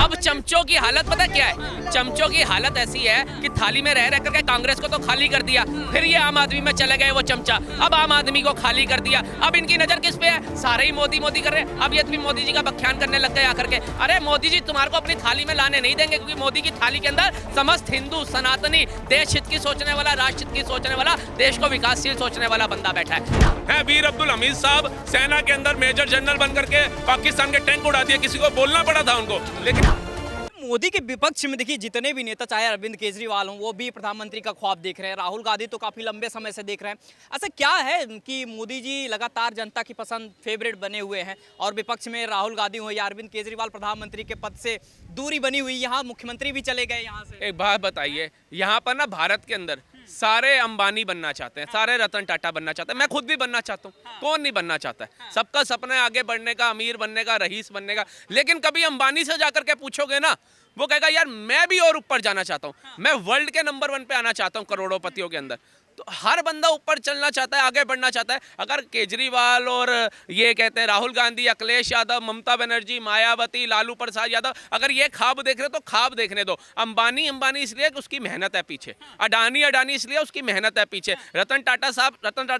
अब चमचों की हालत पता क्या है? चमचों की हालत ऐसी है कि थाली में रह रह करके कांग्रेस को तो खाली कर दिया, फिर ये आम आदमी में चले गए वो चमचा, अब आम आदमी को खाली कर दिया। अब इनकी नजर किस पे है? सारे ही मोदी मोदी कर रहे हैं। अब ये भी मोदी जी का बख्यान करने लग गए आकर के। अरे मोदी जी तुम्हारे को अपनी थाली में लाने नहीं देंगे, क्योंकि मोदी की थाली के अंदर समस्त हिंदू सनातनी देश हित की सोचने वाला, राष्ट्र हित की सोचने वाला, देश को विकासशील सोचने वाला बंदा बैठा है। वीर अब्दुल हमीद साहब सेना के अंदर मेजर जनरल बन करके पाकिस्तान के टैंक उड़ा दिए, किसी को बोलना पड़ा था उनको। लेकिन मोदी के विपक्ष में देखिए जितने भी नेता, चाहे अरविंद केजरीवाल हों, वो भी प्रधानमंत्री का ख्वाब देख रहे हैं। राहुल गांधी तो काफ़ी लंबे समय से देख रहे हैं। ऐसा क्या है कि मोदी जी लगातार जनता की पसंद फेवरेट बने हुए हैं और विपक्ष में राहुल गांधी हो या अरविंद केजरीवाल प्रधानमंत्री के पद से दूरी बनी हुई, यहाँ मुख्यमंत्री भी चले गए यहाँ से। एक बात बताइए, यहाँ पर ना भारत के अंदर सारे अंबानी बनना चाहते हैं, सारे रतन टाटा बनना चाहते हैं, मैं खुद भी बनना चाहता हूँ। कौन नहीं बनना चाहता है? सबका सपना है आगे बढ़ने का, अमीर बनने का, रईस बनने का। लेकिन कभी अंबानी से जाकर के पूछोगे ना, वो कहेगा यार मैं भी और ऊपर जाना चाहता हूँ, मैं वर्ल्ड के नंबर 1 पे आना चाहता हूँ करोड़ोंपतियों के अंदर। तो हर बंदा ऊपर चलना चाहता है, आगे बढ़ना चाहता है। अगर केजरीवाल और ये कहते हैं राहुल गांधी, अखिलेश यादव, ममता बनर्जी, मायावती, लालू प्रसाद यादव, अगर ये ख्वाब देख रहे तो ख्वाब देखने दो। अंबानी इसलिए कि उसकी मेहनत है पीछे, अडानी इसलिए उसकी मेहनत है पीछे, रतन टाटा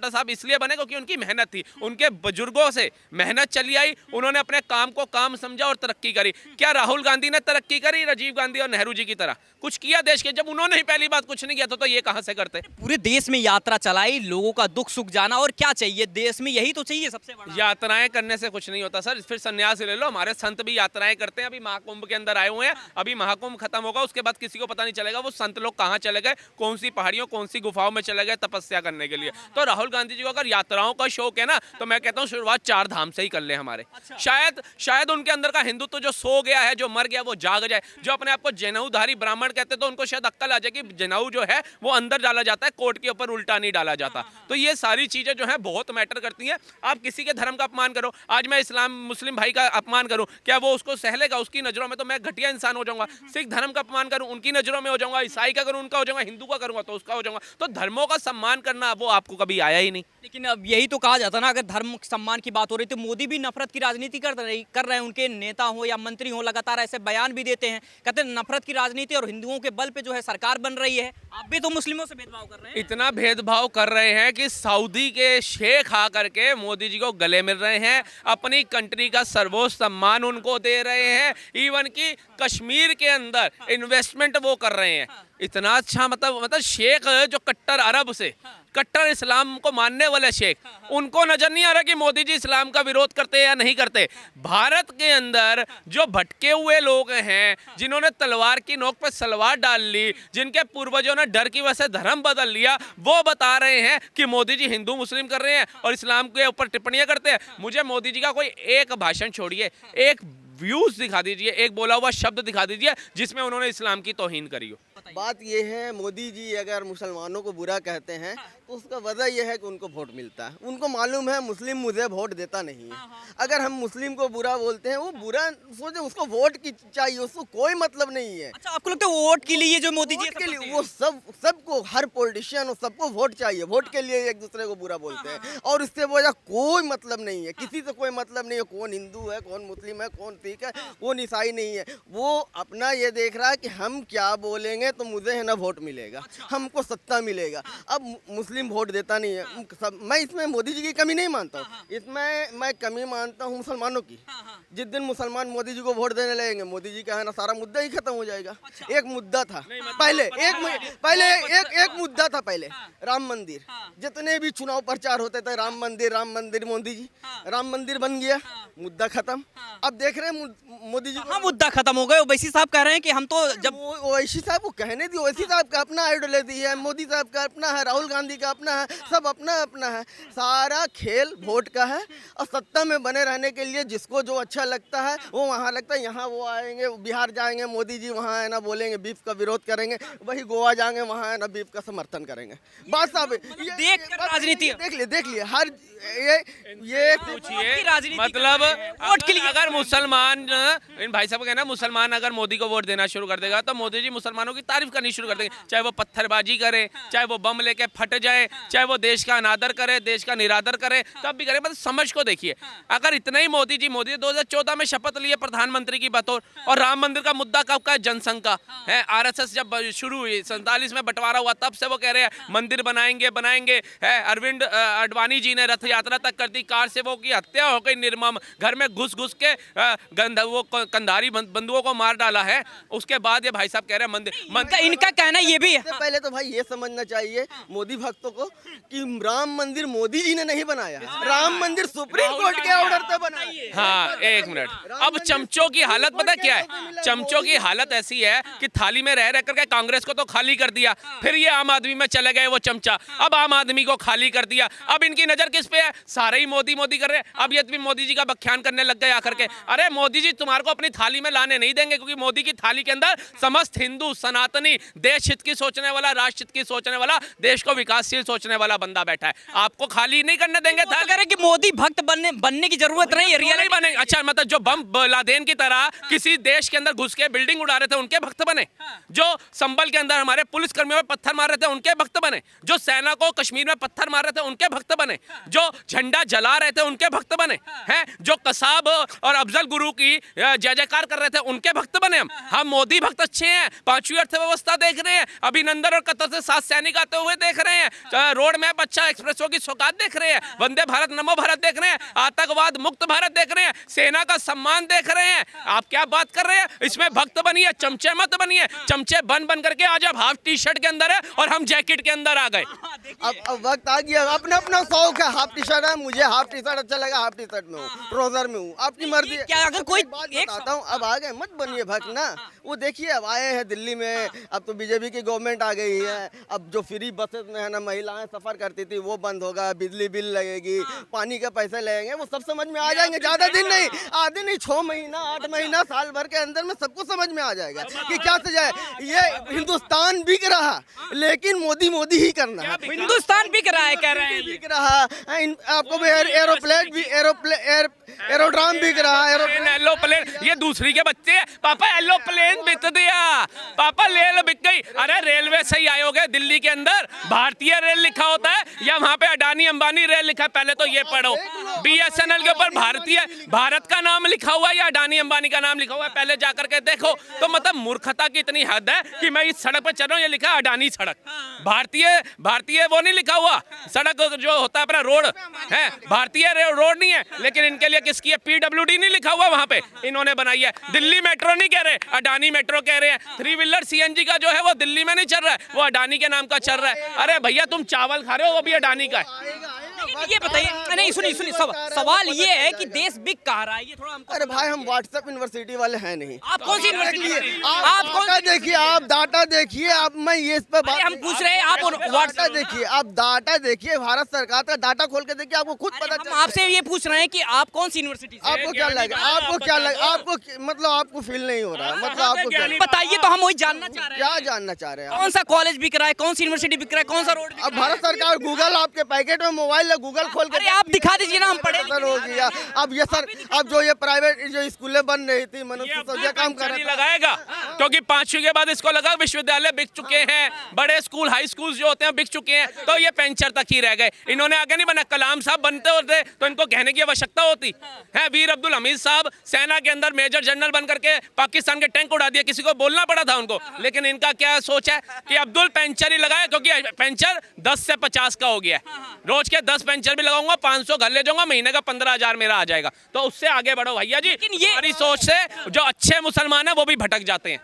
साहब इसलिए बने क्योंकि उनकी मेहनत थी, उनके बुजुर्गों से मेहनत चली आई, उन्होंने अपने काम को काम समझा और तरक्की करी। क्या राहुल गांधी ने तरक्की करी राजीव गांधी और नेहरू जी की तरह? कुछ किया देश के? जब उन्होंने ही पहली बात कुछ नहीं किया तो ये कहां से करते? पूरे देश में यात्रा चलाई, लोगों का दुख सुख जाना, और क्या चाहिए देश में? यही तो चाहिए सबसे बड़ा। यात्राएं करने से कुछ नहीं होता सर, फिर सन्यास ले लो। हमारे संत भी यात्राएं करते हैं, अभी महाकुंभ के अंदर आए हुए हैं, अभी महाकुंभ खत्म होगा उसके बाद किसी को पता नहीं चलेगा वो संत लोग कहाँ चले गए, कौन सी पहाड़ियों, कौन सी गुफाओं में चले गए तपस्या करने के लिए। तो राहुल गांधी जी को अगर यात्राओं का शौक है ना, तो मैं कहता हूँ शुरुआत 4 धाम से ही कर ले हमारे। शायद उनके अंदर का हिंदुत्व जो सो गया है, जो मर गया, वो जाग जाए। जो अपने आप को जनेऊधारी ब्राह्मण कहते तो उनको शायद अक्कल आ जाए कि जनेऊ जो है वो अंदर डाला जाता है, कोट के ऊपर उल्टा नहीं डाला जाता। तो ये सारी चीजें जो है बहुत मैटर करती हैं। आप किसी के धर्म का अपमान करो, आज मैं इस्लाम मुस्लिम भाई का अपमान करूं, क्या वो उसको सहलेगा? उसकी नजरों में तो मैं घटिया इंसान हो जाऊंगा। सिख धर्म का अपमान करूं, उनकी नजरों में हो जाऊंगा। ईसाई का करूं, उनका हो जाऊंगा। हिंदू का करूंगा तो उसका हो जाऊंगा। तो धर्मों का सम्मान करना वो आपको कभी आया ही नहीं। लेकिन अब यही तो कहा जाता ना, अगर धर्म सम्मान की बात हो रही तो मोदी भी नफरत की राजनीति कर रहे हैं। उनके नेता हो या मंत्री हो लगातार ऐसे बयान भी देते हैं, कहते हैं नफरत की राजनीति और हिंदुओं के बल पे जो है सरकार बन रही है। आप भी तो मुस्लिमों से भेदभाव कर रहे हैं। इतना भेदभाव कर रहे हैं कि सऊदी के शेख आकर के मोदी जी को गले मिल रहे हैं, अपनी कंट्री का सर्वोच्च सम्मान उनको दे रहे हैं, इवन कि कश्मीर के अंदर इन्वेस्टमेंट वो कर रहे हैं। इतना अच्छा मतलब शेख जो कट्टर अरब से कट्टर इस्लाम को मानने वाले शेख, उनको नजर नहीं आ रहा कि मोदी जी इस्लाम का विरोध करते हैं या नहीं करते। भारत के अंदर जो भटके हुए लोग हैं, जिन्होंने तलवार की नोक पे सलवार डाल ली, जिनके पूर्वजों ने डर की वजह से धर्म बदल लिया, वो बता रहे हैं कि मोदी जी हिंदू मुस्लिम कर रहे हैं और इस्लाम के ऊपर टिप्पणियां करते हैं। मुझे मोदी जी का कोई एक भाषण छोड़िए, एक व्यूज दिखा दीजिए, एक बोला हुआ शब्द दिखा दीजिए जिसमें उन्होंने इस्लाम की तौहीन करी हो। बात ये है, मोदी जी अगर मुसलमानों को बुरा कहते हैं तो उसका वजह यह है कि उनको वोट मिलता है। उनको मालूम है मुस्लिम मुझे वोट देता नहीं है। अगर हम मुस्लिम को बुरा बोलते हैं, वो बुरा सोचे, उसको वोट की चाहिए, उसको कोई मतलब नहीं है। अच्छा, आपको लगता है वोट के लिए जो मोदी जी के लिए वो सबको, हर पॉलिटिशियन सबको वोट चाहिए, वोट के लिए एक दूसरे को बुरा बोलते हैं और इससे वजह कोई मतलब नहीं है, किसी से कोई मतलब नहीं है। कौन हिंदू है, कौन मुस्लिम है, कौन सिख है, कौन ईसाई नहीं है। वो अपना ये देख रहा है कि हम क्या बोलेंगे तो मुझे है ना वोट मिलेगा, हमको सत्ता मिलेगा। अब मुस्लिम वोट देता नहीं है। मैं इसमें मोदी जी की कमी नहीं मानता हूँ, इसमें मैं कमी मानता हूँ मुसलमानों की। जिस दिन मुसलमान मोदी जी को वोट देने लगेंगे, मोदी जी का है ना सारा मुद्दा ही खत्म हो जाएगा। एक मुद्दा था पहले, एक मुद्दा था पहले, राम मंदिर। जितने भी चुनाव प्रचार होते थे, राम मंदिर, मोदी जी, राम मंदिर बन गया, मुद्दा खत्म। अब देख रहे हैं मोदी जी हाँ, मुद्दा खत्म हो गया। ओवैसी साहब कह रहे हैं कि हम तो जब ओवैसी साहब को कहने दी, ओवैसी साहब का अपना आइडियोलॉजी है, मोदी साहब का अपना है, राहुल गांधी का अपना है, सब अपना अपना है। सारा खेल वोट का है और सत्ता में बने रहने के लिए जिसको जो अच्छा लगता है वो वहाँ लगता है। यहाँ वो आएंगे, बिहार जाएंगे, मोदी जी वहाँ है ना बोलेंगे बीफ का विरोध करेंगे, वही गोवा जाएंगे, वहाँ है ना बीफ का समर्थन करेंगे। बात साहब राजनीति देख लिए हर ये पूछिए, मतलब अगर मुसलमान मुसलमान इन भाई साहब का कहना, मुसलमान अगर मोदी को वोट देना शुरू कर देगा तो मोदी जी मुसलमानों की तारीफ करनी शुरू कर देंगे, चाहे वो पत्थरबाजी करे, चाहे वो बम लेके फट जाए, चाहे वो देश का अनादर करे, देश का निरादर करे, तब भी करे। मतलब समझ को देखिए, अगर इतना ही मोदी जी 2014 में शपथ लिए प्रधानमंत्री की बतौर, और राम मंदिर का मुद्दा कब का है? जनसंघ का है। आरएसएस जब शुरू हुई 47 में बंटवारा हुआ, तब से वो कह रहे हैं मंदिर बनाएंगे बनाएंगे है। अरविंद अडवाणी जी ने रथ यात्रा तक कर दी, कार सेवकों की हत्या हो गई निर्मम, घर में घुस घुस के वो कंधारी बंधुओं को मार डाला है। उसके बाद ये भाई साहब कह रहे हैं मंदिर इनका कहना ये भी है। सबसे पहले तो भाई ये समझना चाहिए मोदी भक्तों को कि राम मंदिर मोदी जी ने नहीं बनाया, राम मंदिर सुप्रीम कोर्ट के ऑर्डर से बना है। हाँ, एक मिनट। अब चमचों की हालत पता क्या है? चमचों की हालत ऐसी है कि थाली में रह करके कांग्रेस को तो खाली कर दिया, फिर ये आम आदमी में चले गए वो चमचा, अब आम आदमी को खाली कर दिया। अब इनकी नजर किस पे है? सारे ही मोदी मोदी कर रहे हैं। अब ये भी मोदी जी का बख्यान करने लग गए आकर के। अरे मोदी जी तुम्हारे को अपनी थाली में लाने नहीं देंगे, क्योंकि मोदी की थाली के अंदर समस्त हिंदू सनातनी देश हित की सोचने वाला, राष्ट्र हित की सोचने वाला, देश को विकासशील सोचने वाला बंदा बैठा है। आपको खाली नहीं करने देंगे। कह रहे हैं कि मोदी भक्त बनने की जरूरत नहीं है, रियल नहीं बने। अच्छा, मतलब जो बम लादेन की तरह किसी देश के अंदर घुस के बिल्डिंग उड़ा रहे थे उनके भक्त बने, जो संभल के अंदर हमारे पुलिस कर्मियों पर पत्थर मार रहे थे उनके भक्त बने, जो सेना को कश्मीर में पत्थर मार रहे थे उनके भक्त बने, जो झंडा जला रहे थे उनके भक्त बने हैं, जो कसाब और अफजल गुरु की जय जयकार कर रहे थे उनके भक्त बने। हम मोदी भक्त अच्छे हैं। 5वीं अर्थव्यवस्था देख रहे हैं, अभिनंदन और कतर से 7 सैनिक आते हुए देख रहे हैं, रोड मैप अच्छा, एक्सप्रेसों की सौगात देख रहे हैं, वंदे भारत नमो भारत देख रहे हैं, आतंकवाद मुक्त भारत देख रहे हैं, सेना का सम्मान देख रहे हैं। आप क्या बात कर रहे हैं? इसमें भक्त बनिए, चमचे मत बनिए। चमचे बन करके आज आप हाफ टी शर्ट के अंदर है और हम जैकेट के अंदर आ गए। अब वक्त आ गया, अपना अपना शौक है। हाफ टी शर्ट है, मुझे हाफ टी शर्ट अच्छा लगा, हाफ टी शर्ट में हूँ, ट्राउजर में हूँ, आपकी मर्जी। क्या अगर कोई बात बताता हूँ, अब आ गए मत बनिए भक्त ना। वो देखिए अब आए हैं दिल्ली में, अब तो बीजेपी की गवर्नमेंट आ गई है। अब जो फ्री बसेस में है ना महिलाएं सफर करती थी वो बंद होगा, बिजली बिल लगेगी, पानी के पैसे लगेंगे, वो सब समझ में आ जाएंगे। ज्यादा दिन नहीं, आधे नहीं, 6 महीना 8 महीना साल भर के अंदर में सबको समझ में आ जाएगा कि क्या सजा है। ये हिंदुस्तान बिक रहा, लेकिन मोदी मोदी ही करना है। हिंदुस्तान बिक रहा है, कह रहे हैं बिक रहा। आपको भी एरोप्लेन भी एरोड्राम बिक रहा है। एरोप्लेन ये दूसरी के बच्चे हैं। पापा एरोप्लेन बिक दिया, पापा रेल बिक गई। अरे रेलवे सही आयोग है दिल्ली के अंदर, भारतीय रेल लिखा होता है या वहाँ पे अडानी अंबानी रेल लिखा है? पहले तो ये पढ़ो। BSNL के ऊपर भारतीय भारत का नाम लिखा हुआ है या अडानी अंबानी का नाम लिखा हुआ है? पहले जाकर के देखो। तो मतलब मूर्खता की इतनी हद है कि मैं इस सड़क पर चल रहा हूँ, ये लिखा है अडानी सड़क, भारतीय वो नहीं लिखा हुआ। सड़क जो होता है अपना रोड है, भारतीय रोड नहीं है, लेकिन इनके लिए किसकी है? PWD नहीं लिखा हुआ वहाँ पे, इन्होंने बनाई है। दिल्ली मेट्रो नहीं कह रहे, अडानी मेट्रो कह रहे हैं। 3 व्हीलर CNG का जो है वो दिल्ली में नहीं चल रहा है, वो अडानी के नाम का चल रहा है। अरे भैया तुम चावल खा रहे हो, वो भी अडानी का है। ये बताइए, नहीं सुनिए सवाल ये है कि देश बिक कहाँ रहा है, ये थोड़ा हमको। अरे भाई हम व्हाट्सएप यूनिवर्सिटी वाले हैं नहीं। आप कौन सी यूनिवर्सिटी? आप डाटा देखिए, आप डाटा देखिए। आप मैं ये इस पर बात हम पूछ रहे हैं, आप व्हाट्सएप देखिए, आप डाटा देखिए, भारत सरकार का डाटा खोल के देखिए, आपको खुद पता चलेगा। आपसे ये पूछ रहे हैं कि आप कौन सी यूनिवर्सिटी से? आपको क्या लगा, आपको मतलब आपको फील नहीं हो रहा, मतलब आपको क्या बताइए तो हम वही जानना चाह रहे हैं। क्या जानना चाह रहे हैं? कौन सा कॉलेज बिक रहा है, कौन सी यूनिवर्सिटी बिक रहा है, कौन सा रोड? अब भारत सरकार गूगल आपके पैकेट में मोबाइल है, गूगल खोल के आप दिखा दीजिए ना, हम पढ़े हो गया। अब ये सर, अब जो ये प्राइवेट जो स्कूलें बन रही थी, मनुष्य सोचा काम कर रहा लगाएगा, क्योंकि 5वीं के बाद इसको लगा विश्वविद्यालय बिक चुके हैं, बड़े स्कूल हाई स्कूल जो होते हैं बिक चुके हैं, तो ये पेंचर तक ही रह गए। इन्होंने आगे नहीं बना। कलाम साहब बनते होते तो इनको कहने की आवश्यकता होती है। वीर अब्दुल हमीद साहब सेना के अंदर मेजर जनरल बन करके पाकिस्तान के टैंक उड़ा दिया, किसी को बोलना पड़ा था उनको। लेकिन इनका क्या सोच है कि अब्दुल पेंचर ही लगाए, क्योंकि पेंचर 10 से 50 का हो गया है। रोज के 10 पेंचर भी लगाऊंगा, 500 घर ले जाऊंगा, महीने का 15,000 मेरा आ जाएगा। तो उससे आगे बढ़ो भैया जी। लेकिन ये हमारी सोच से जो अच्छे मुसलमान है वो भी भटक जाते हैं।